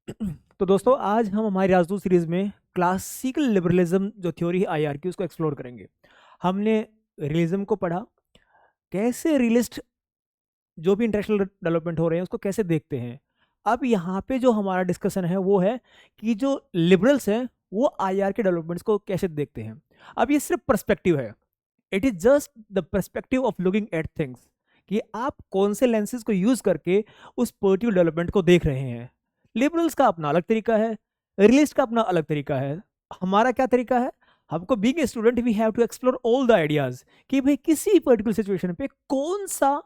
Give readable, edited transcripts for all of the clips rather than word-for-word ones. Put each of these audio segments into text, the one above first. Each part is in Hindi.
तो दोस्तों आज हम हमारी राजदूत सीरीज में क्लासिकल लिबरलिज्म जो थ्योरी है आईआर की उसको एक्सप्लोर करेंगे। हमने रियलिज्म को पढ़ा, कैसे रियलिस्ट जो भी इंटेलेक्चुअल डेवलपमेंट हो रहे हैं उसको कैसे देखते हैं। अब यहाँ पे जो हमारा डिस्कशन है वो है कि जो लिबरल्स हैं वो आईआर के डेवलपमेंट्स को कैसे देखते हैं। अब ये सिर्फ पर्सपेक्टिव है, it is just the perspective of looking at things, कि आप कौन से लेंसेज को यूज करके उस पर्टिकुलर डेवलपमेंट को देख रहे हैं। लिबरल्स का अपना अलग तरीका है, रियलिस्ट का अपना अलग तरीका है। हमारा क्या तरीका है? हमको being a student we have to explore all the ideas कि भाई किसी पर्टिकुलर सिचुएशन पे कौन सा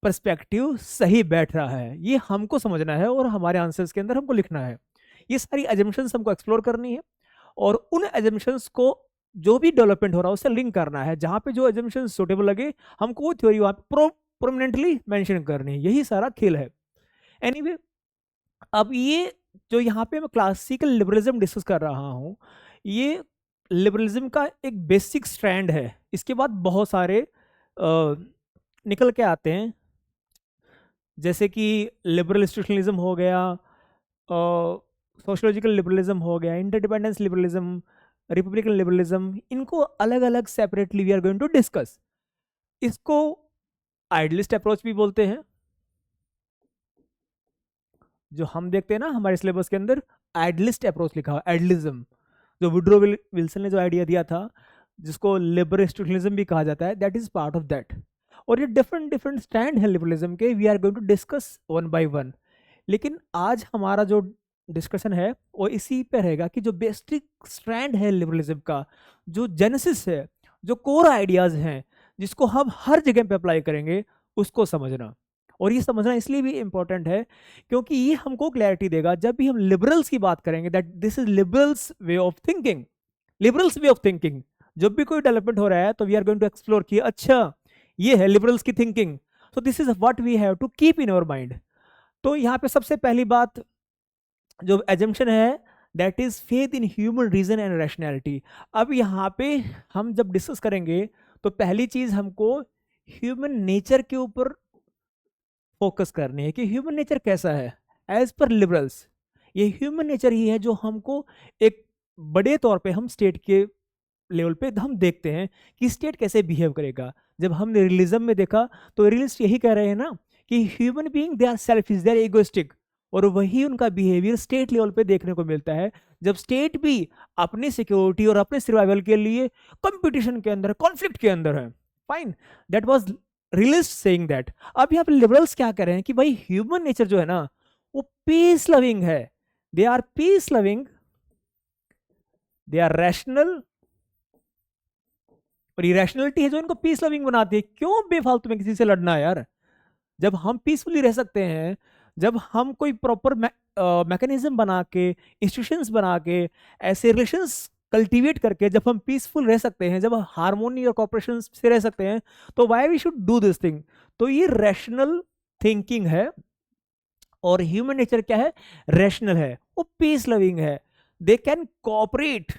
पर्सपेक्टिव सही बैठ रहा है, ये हमको समझना है और हमारे आंसर्स के अंदर हमको लिखना है। ये सारी एजम्पशंस हमको एक्सप्लोर करनी है और उन एजम्पशंस को जो भी डेवलपमेंट हो रहा है उससे लिंक करना है। जहां पे जो एजम्पशंस सुटेबल लगे हमको वो थ्योरी वहां पे प्रोमिनेंटली मेंशन करनी है। यही सारा खेल है। एनीवे अब ये जो यहाँ पे मैं क्लासिकल लिबरलिज्म डिस्कस कर रहा हूँ, ये लिबरलिज्म का एक बेसिक स्ट्रैंड है। इसके बाद बहुत सारे निकल के आते हैं, जैसे कि लिबरल इंस्टीट्यूशनलिज्म हो गया, सोशोलॉजिकल लिबरलिज्म हो गया, इंटरडिपेंडेंस लिबरलिज्म, रिपब्लिकन लिबरलिज्म। इनको अलग अलग separately we are going to discuss. इसको आइडलिस्ट अप्रोच भी बोलते हैं। जो हम देखते हैं ना हमारे सिलेबस के अंदर आइडलिस्ट अप्रोच लिखा हुआ, आइडलिज्म, जो वुड्रो विल्सन ने जो आइडिया दिया था, जिसको लिबरल इंस्टीट्यूशनलिज्म भी कहा जाता है, that is part of that. और ये डिफरेंट डिफरेंट स्टैंड है लिबरलिज्म के, we are going to discuss one by one. लेकिन आज हमारा जो डिस्कशन है वो इसी पे रहेगा कि जो बेसिक स्ट्रैंड है लिबरलिज्म का, जो जेनेसिस है, जो कोर आइडियाज हैं, जिसको हम हर जगह पे अप्लाई करेंगे, उसको समझना। और ये समझना इसलिए भी इंपॉर्टेंट है क्योंकि ये हमको क्लैरिटी देगा जब भी हम लिबरल्स की बात करेंगे, that this is liberals way of thinking. Liberals way of thinking, जब भी कोई डेवलपमेंट हो रहा है तो we are going to explore कि अच्छा ये है लिबरल्स की thinking, so this is what we have to keep in our mind. तो यहाँ पे सबसे पहली बात जो एजम्पशन है, that is faith in human reason and rationality. अब यहाँ पे हम जब डिस्कस करेंगे तो पहली चीज हमको ह्यूमन नेचर के ऊपर फोकस करनी है कि ह्यूमन नेचर कैसा है। एज पर लिबरल्स ये ह्यूमन नेचर ही है जो हमको एक बड़े तौर पे हम स्टेट के लेवल पे हम देखते हैं कि स्टेट कैसे बिहेव करेगा। जब हमने रियलिज्म में देखा तो रियलिस्ट यही कह रहे हैं ना कि human being they are selfish, they are egoistic, और वही उनका बिहेवियर स्टेट लेवल पे देखने को मिलता है। जब स्टेट भी अपनी सिक्योरिटी और अपने सर्वाइवल के लिए कंपटीशन के अंदर, कॉन्फ्लिक्ट के अंदर है। Fine, that was realist saying that. अब यहाँ पे लिबरल्स क्या कह रहे हैं कि भाई ह्यूमन नेचर जो है ना वो पीस लविंग है, they are peace loving, they are rational, और इरेशनलिटी है जो इनको पीस लविंग बनाती है। क्यों बेफालतू में किसी से लड़ना है यार? जब हम पीसफुली रह सकते हैं, जब हम कोई प्रॉपर मैकेनिज्म बना के, इंस्टीट्यूशंस बना के, ऐसे रिलेशंस कल्टीवेट करके जब हम पीसफुल रह सकते हैं, जब हारमोनी और कॉपरेशन से रह सकते हैं, तो why we should do this thing. तो ये रैशनल थिंकिंग है। और ह्यूमन नेचर क्या है? रैशनल है, वो पीस लविंग है, दे कैन कोऑपरेट।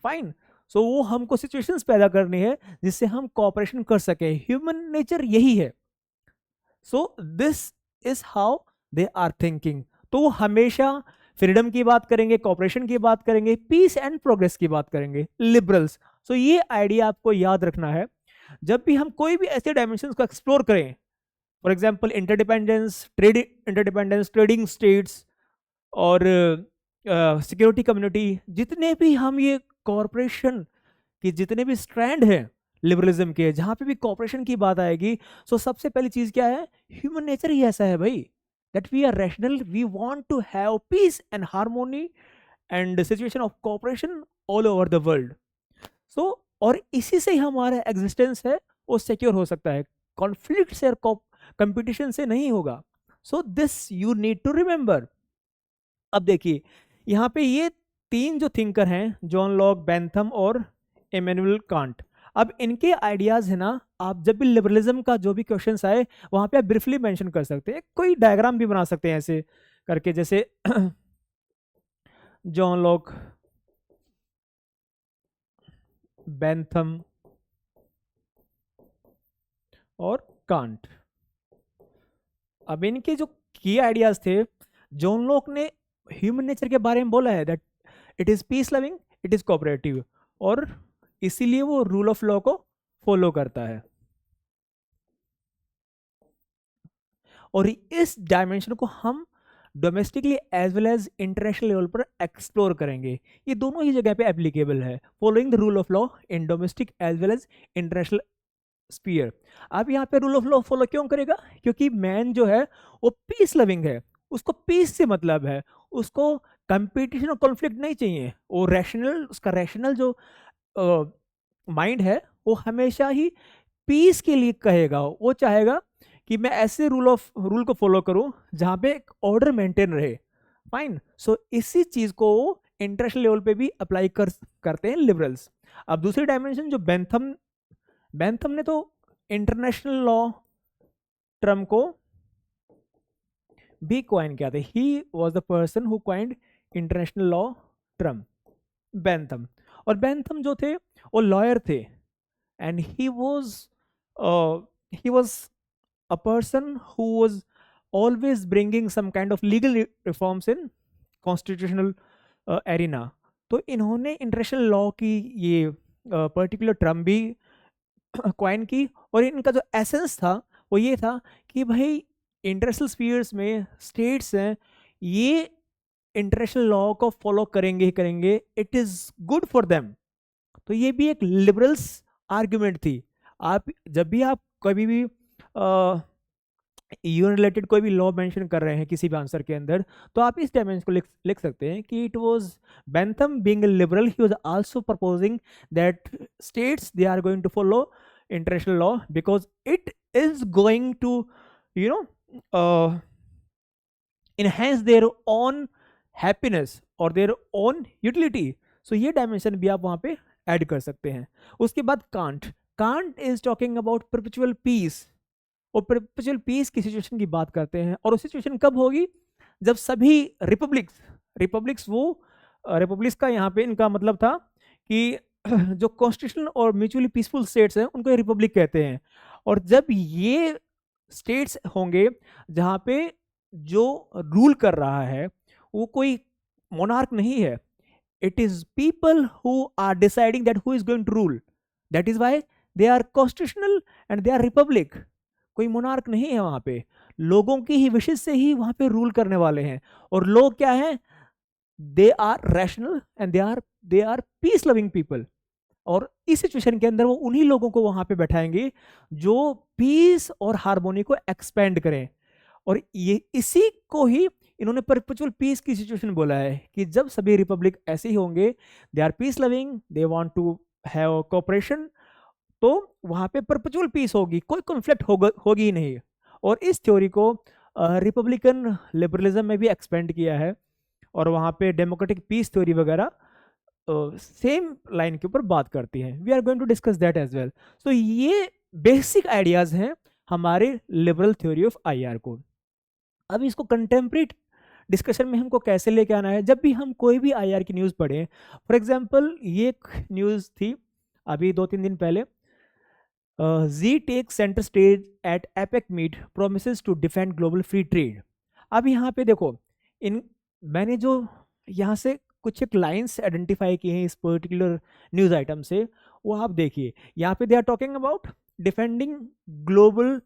फाइन, सो वो हमको सिचुएशंस पैदा करनी है जिससे हम कोऑपरेशन कर सके। ह्यूमन नेचर यही है। So this is how they are thinking. तो वो हमेशा फ्रीडम की बात करेंगे, कॉपरेशन की बात करेंगे, पीस एंड प्रोग्रेस की बात करेंगे, लिबरल्स। सो ये आइडिया आपको याद रखना है जब भी हम कोई भी ऐसे डायमेंशन को एक्सप्लोर करें। For example interdependence, trading states, और सिक्योरिटी कम्युनिटी, जितने भी हम ये कॉरपोरेशन कि जितने भी स्ट्रैंड हैं लिबरलिज्म के, जहां पे भी कॉपरेशन की बात आएगी, सो सबसे पहली चीज क्या है? ह्यूमन नेचर ही ऐसा है भाई, that we are rational, we want to have peace and harmony and situation of cooperation all over the world. So और इसी से ही हमारा एग्जिस्टेंस है वो सिक्योर हो सकता है, कॉन्फ्लिक्ट से और कंपटीशन से नहीं होगा। So this you need to remember. अब देखिए यहाँ पे ये तीन जो थिंकर हैं, जॉन लॉक, बेंथम और इमैनुअल कांट। अब इनके आइडियाज है ना, आप जब भी लिबरलिज्म का जो भी क्वेश्चंस आए वहां पे आप ब्रीफली मेंशन कर सकते हैं, कोई डायग्राम भी बना सकते हैं ऐसे करके, जैसे जॉन लॉक, बेंथम और कांट। अब इनके जो की आइडियाज थे, जॉन लॉक ने ह्यूमन नेचर के बारे में बोला है that it is peace loving, it is cooperative, और इसीलिए वो रूल ऑफ लॉ को फॉलो करता है। और इस डायमेंशन को हम domestically as well as international level पर एक्सप्लोर करेंगे। ये दोनों ही जगह पे एप्लीकेबल है, following the rule of law in domestic as well as international sphere. अब यहाँ पे रूल ऑफ लॉ फॉलो क्यों करेगा? क्योंकि मैन जो है वो पीस लविंग है, उसको पीस से मतलब है, उसको कंपटीशन और कॉन्फ्लिक्ट नहीं चाहिए। वो रैशनल, उसका रैशनल जो माइंड है वो हमेशा ही पीस के लिए कहेगा। वो चाहेगा कि मैं ऐसे रूल को फॉलो करूं जहां पे एक ऑर्डर मेंटेन रहे। फाइन। सो इसी चीज को इंटरनेशनल लेवल पे भी अप्लाई करते हैं लिबरल्स। अब दूसरी डायमेंशन जो बेंथम ने तो इंटरनेशनल लॉ टर्म को भी क्वाइन किया था। He was the person who coined international law term, Bentham. और बेंथम जो थे वो लॉयर थे, and he was a person who was always bringing some kind of legal reforms in constitutional arena। तो इन्होंने इंटरनेशनल लॉ की ये पर्टिकुलर टर्म भी क्वाइन की, और इनका जो एसेंस था वो ये था कि भाई इंटरनेशनल स्फीयर्स में स्टेट्स हैं, ये इंटरनेशनल लॉ को फॉलो करेंगे ही करेंगे, it is good for them. तो ये भी एक लिबरल्स आर्ग्यूमेंट थी। आप जब भी आप कभी भी यूएन रिलेटेड कोई भी लॉ मेंशन कर रहे हैं किसी भी आंसर के अंदर, तो आप इस डायमेंशन को लिख सकते हैं कि it was Bentham being a liberal, he was also proposing that states they are going to follow international law because it is going to you know enhance their own happiness और their own utility। सो ये डायमेंशन भी आप वहाँ पे ऐड कर सकते हैं। उसके बाद Kant is talking about perpetual peace, और परपेचुअल पीस की सिचुएशन की बात करते हैं। और वो सिचुएशन कब होगी? जब सभी रिपब्लिक्स वो रिपब्लिक्स का यहाँ पे इनका मतलब था कि जो कॉन्स्टिट्यूशनल और म्यूचुअली पीसफुल स्टेट्स हैं उनको रिपब्लिक कहते हैं। और जब ये स्टेट्स होंगे जहाँ पे जो रूल कर रहा है वो कोई मोनार्क नहीं है, it is people who are deciding that who is going to rule, that is why they are constitutional and they are republic. कोई मोनार्क नहीं है वहां पे, लोगों की ही विशेष से ही वहां पे रूल करने वाले हैं। और लोग क्या हैं? They are rational and they are peace loving people. और इस सिचुएशन के अंदर वो उन्हीं लोगों को वहां पे बैठाएंगे जो पीस और हार्मोनी को एक्सपेंड करें। और ये इसी को ही इन्होंने परपेचुअल पीस की सिचुएशन बोला है कि जब सभी रिपब्लिक ऐसे ही होंगे, they are peace loving, they want to have cooperation, तो वहां पे परपेचुअल पीस होगी, कोई कॉन्फ्लिक्ट होगी ही नहीं। और इस थ्योरी को रिपब्लिकन लिबरलिज्म में भी एक्सपेंड किया है, और वहां पे डेमोक्रेटिक पीस थ्योरी वगैरह सेम लाइन के ऊपर बात करती है। We are going to discuss that as well. So ये बेसिक आइडियाज हैं हमारे लिबरल थ्योरी ऑफ आईआर को। अब इसको कंटेम्प्रेट डिस्कशन में हमको कैसे लेके आना है? जब भी हम कोई भी आईआर की न्यूज़ पढ़ें, फॉर एग्जांपल ये एक न्यूज़ थी अभी 2-3 दिन पहले, Xi take centre stage at APEC meet promises to defend global free trade. अब यहाँ पे देखो, मैंने जो यहाँ से कुछ एक लाइंस आइडेंटिफाई की हैं इस पर्टिकुलर न्यूज़ आइटम से, वो आप देखिए। यहाँ पे they are talking about defending global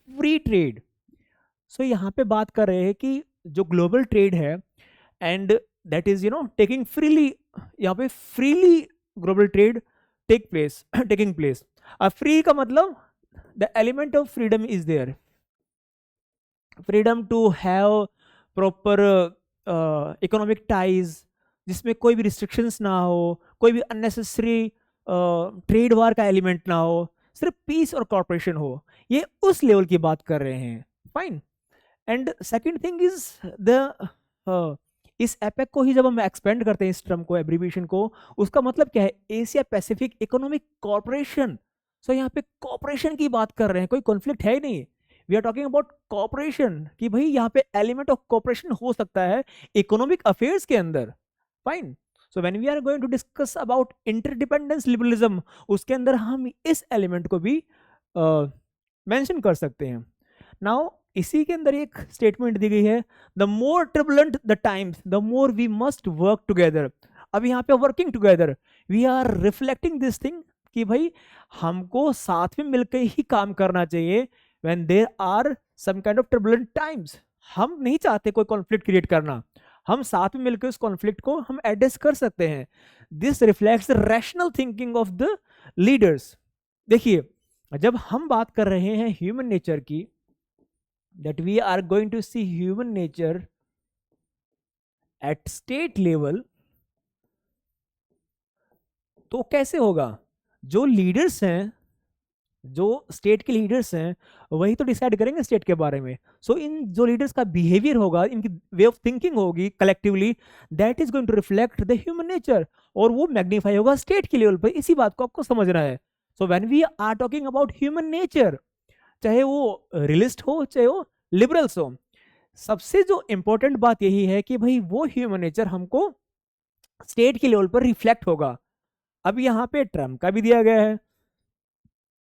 free trade. So यहाँ पे बात कर रहे हैं कि जो ग्लोबल ट्रेड है and that is taking freely, यहाँ पे freely global trade taking place. अब फ्री का मतलब the element of freedom is there, freedom to have proper economic ties जिसमें कोई भी रिस्ट्रिक्शंस ना हो, कोई भी अननेसेसरी ट्रेड वार का एलिमेंट ना हो, सिर्फ पीस और कॉर्पोरेशन हो। ये उस लेवल की बात कर रहे हैं। Fine. And second thing is the इस एपेक को ही जब हम एक्सपेंड करते हैं, इस टर्म को, एब्रीविएशन को, उसका मतलब क्या है? Asia Pacific economic corporation. So यहाँ पे कॉर्पोरेशन की बात कर रहे हैं, कोई कॉन्फ्लिक्ट है ही नहीं। We are talking about corporation कि भाई यहाँ पे एलिमेंट ऑफ कॉर्पोरेशन हो सकता है इकोनॉमिक अफेयर्स के अंदर। Fine. So when we are going to discuss about interdependence liberalism, उसके अंदर हम इस एलिमेंट को भी मेंशन कर सकते हैं। नाउ इसी के अंदर एक स्टेटमेंट दी गई है, the more turbulent the times the more we must work together. अब यहाँ पे working together, we are reflecting this thing कि भाई हमको साथ में मिलकर ही काम करना चाहिए when there are some kind of turbulent times. हम नहीं चाहते कोई कॉन्फ्लिक्ट क्रिएट करना, हम साथ में मिलकर उस कॉन्फ्लिक्ट को हम एडजस्ट कर सकते हैं। This reflects the rational thinking of the leaders. देखिए, जब हम बात कर रहे हैं ह्यूमन नेचर की, that we are going to see human nature at state level, तो कैसे होगा? जो लीडर्स हैं, जो स्टेट के लीडर्स हैं, वही तो डिसाइड करेंगे स्टेट के बारे में। सो इन जो लीडर्स का बिहेवियर होगा, इनकी वे ऑफ थिंकिंग होगी collectively, that is going to reflect the human nature, और वो मैग्नीफाई होगा स्टेट के लेवल पर। इसी बात को आपको समझना है। So when we are talking about human nature, चाहे वो रियलिस्ट हो चाहे वो लिबरल्स हो, सबसे जो इंपॉर्टेंट बात यही है कि भाई वो ह्यूमन नेचर हमको स्टेट के लेवल पर रिफ्लेक्ट होगा। अब यहाँ पे ट्रम्प का भी दिया गया है,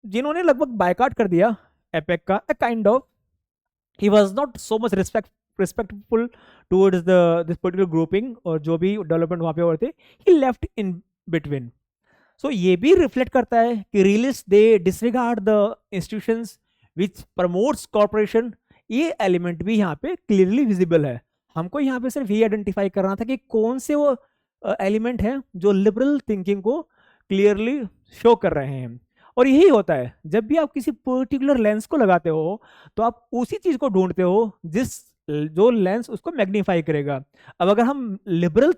जिन्होंने लगभग बायकॉट कर दिया एपेक का, a kind of he was not so much respectful towards this particular grouping, और जो भी डेवलपमेंट वहाँ पे हो रहे थे, ही लेफ्ट इन बिटवीन। सो ये भी रिफ्लेक्ट करता है कि realist they disregard the institutions which promotes corporation. ये एलिमेंट भी यहाँ पे क्लियरली विजिबल है। हमको यहाँ पे सिर्फ ये आइडेंटिफाई करना था कि कौन से वो एलिमेंट है जो लिबरल थिंकिंग को क्लियरली शो कर रहे हैं। और यही होता है, जब भी आप किसी पर्टिकुलर लेंस को लगाते हो तो आप उसी चीज को ढूंढते हो जिस जो लेंस उसको मैग्नीफाई करेगा। अब अगर हम लिबरल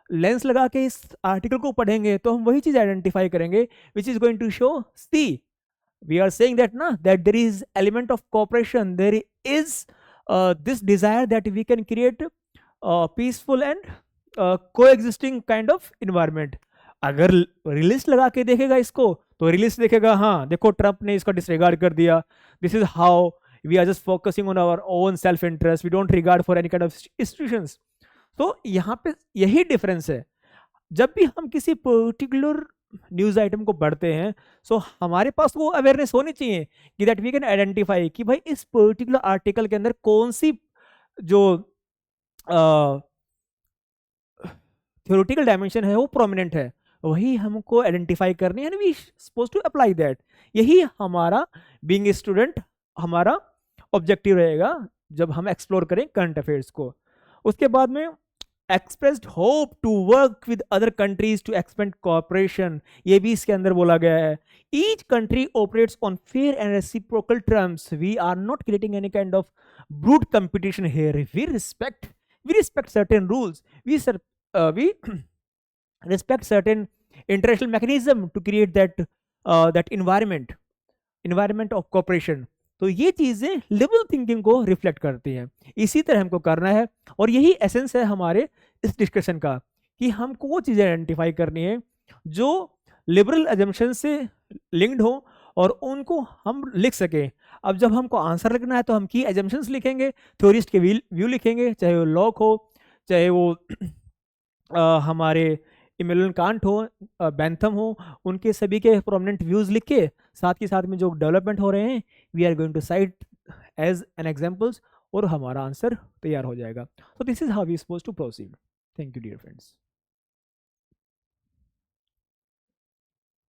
लेंस लगा के इस आर्टिकल को पढ़ेंगे तो हम वही चीज आइडेंटिफाई करेंगे which is going to show, see we are saying that na, that there is element of cooperation, there is this desire that we can create peaceful and coexisting kind of environment। अगर रिलिस्ट लगा के देखेगा इसको तो रिलिस्ट देखेगा हाँ देखो ट्रम्प ने इसका डिसरिगार्ड कर दिया, this is how we are just focusing on our own self interest, we don't regard for any kind of institutions. तो यहाँ पे यही डिफरेंस है। जब भी हम किसी पर्टिकुलर न्यूज़ आइटम को पढ़ते हैं, सो हमारे पास वो अवेयरनेस होनी चाहिए कि दैट वी कैन आइडेंटिफाई कि भाई इस पर्टिकुलर आर्टिकल के अंदर कौन सी जो थ्योरेटिकल डायमेंशन है वो प्रोमिनेंट है, वही हमको आइडेंटिफाई करनी है, we suppose to apply that. यही हमारा बीइंग स्टूडेंट हमारा ऑब्जेक्टिव रहेगा जब हम एक्सप्लोर करें करंट अफेयर्स को। उसके बाद में expressed hope to work with other countries to expand cooperation, ये भी इसके अंदर बोला गया है। Each country operates on fair and reciprocal terms. We are not creating any kind of brute competition here. We respect certain rules. We respect certain international mechanism to create that environment of cooperation. तो ये चीजें लिबरल थिंकिंग को रिफ्लेक्ट करती हैं। इसी तरह हमको करना है, और यही एसेंस है हमारे इस डिस्कशन का कि हमको वो चीजें आइडेंटिफाई करनी है जो लिबरल एजम्पशन से लिंक्ड हो और उनको हम लिख सकें। अब जब हमको आंसर लिखना है तो हम की एजम्पशंस लिखेंगे, थ्योरिस्ट के व्यू लिखेंगे, चाहे वो लॉक हो चाहे वो हमारे इमैनुअल कांट हो, बेंथम हो, उनके सभी के प्रोमिनेंट व्यूज लिख के साथ के साथ में जो डेवलपमेंट हो रहे हैं we are going to cite as an examples, और हमारा आंसर तैयार हो जाएगा। So this is how we suppose to proceed. Thank you dear friends.